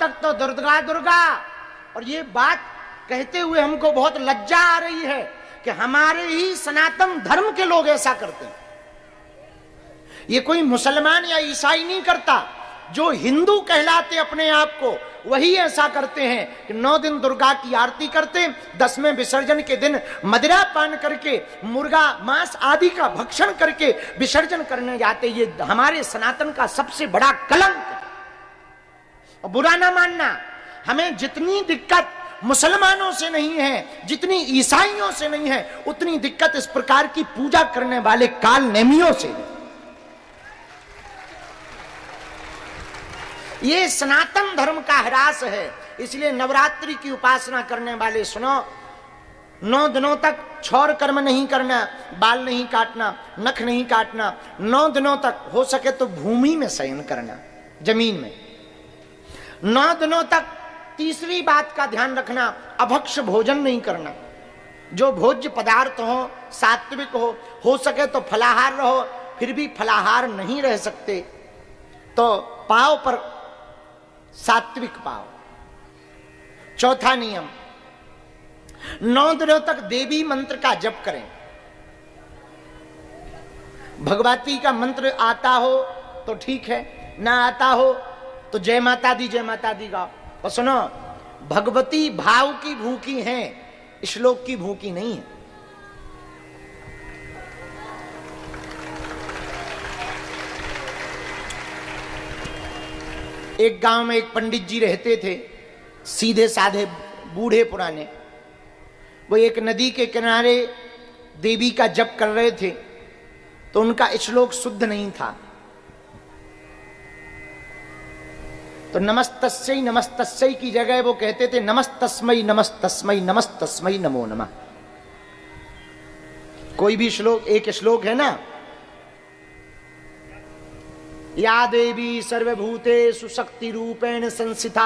तक तो दुर्गा दुर्गा। और ये बात कहते हुए हमको बहुत लज्जा आ रही है कि हमारे ही सनातन धर्म के लोग ऐसा करते हैं। ये कोई मुसलमान या ईसाई नहीं करता, जो हिंदू कहलाते अपने आप को वही ऐसा करते हैं कि 9 दिन दुर्गा की आरती करते, 10वें विसर्जन के दिन मदिरा पान करके मुर्गा मांस आदि का भक्षण करके विसर्जन करने जाते। ये हमारे सनातन का सबसे बड़ा कलंक है। और बुरा ना मानना, हमें जितनी दिक्कत मुसलमानों से नहीं है, जितनी ईसाइयों से नहीं है, उतनी दिक्कत इस प्रकार की पूजा करने वाले काल नेमियों से है। ये सनातन धर्म का ह्रास है। इसलिए नवरात्रि की उपासना करने वाले सुनो, 9 दिनों तक क्षौर कर्म नहीं करना, बाल नहीं काटना, नख नहीं काटना। 9 दिनों तक हो सके तो भूमि में शयन करना, जमीन में। 9 दिनों तक तीसरी बात का ध्यान रखना, अभक्ष भोजन नहीं करना। जो भोज्य पदार्थ हो सात्विक हो सके तो फलाहार रहो। फिर भी फलाहार नहीं रह सकते तो पाव पर सात्विक पाव। चौथा नियम, 9 दिनों तक देवी मंत्र का जप करें। भगवती का मंत्र आता हो तो ठीक है, ना आता हो तो जय माता दी गाओ। और सुनो, भगवती भाव की भूखी हैं, श्लोक की भूखी नहीं है। एक गांव में एक पंडित जी रहते थे, सीधे साधे बूढ़े पुराने। वो एक नदी के किनारे देवी का जप कर रहे थे, तो उनका श्लोक शुद्ध नहीं था। तो नमस्तस्यै की जगह वो कहते थे नमस्तस्मै नमस्तस्मै नमस्तस्मै नमो नमः। कोई भी श्लोक, एक श्लोक है ना, या देवी सर्वभूतेषु शक्ति रूपेण संस्थिता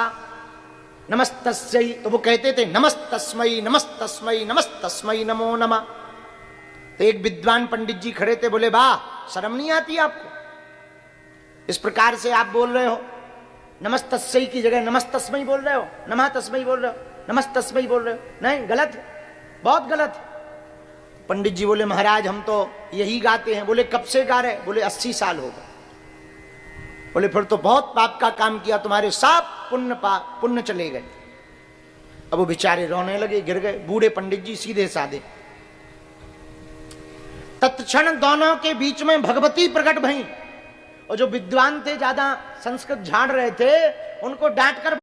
नमस्तस्यै, तो वो कहते थे नमस्तस्मै नमस्तस्मै नमस्तस्मै नमो नमः। तो एक विद्वान पंडित जी खड़े थे, बोले वाह, शर्म नहीं आती आपको? इस प्रकार से आप बोल रहे हो, नमस्तस्यै की जगह नमस्तस्मै बोल रहे हो, नमः तस्मै बोल रहे हो, नमस्तस्मै बोल रहे हो। नहीं, गलत है, बहुत गलत है। पंडित जी बोले महाराज हम तो यही गाते हैं। बोले कब से गा रहे? बोले 80 साल हो गए। बोले फिर तो बहुत पाप का काम किया, तुम्हारे सब पुण्य चले गए। अब वो बेचारे रोने लगे, गिर गए। बूढ़े पंडित जी सीधे साधे। तत्क्षण दोनों के बीच में भगवती प्रकट भई, और जो विद्वान थे, ज्यादा संस्कृत झाड़ रहे थे, उनको डांट कर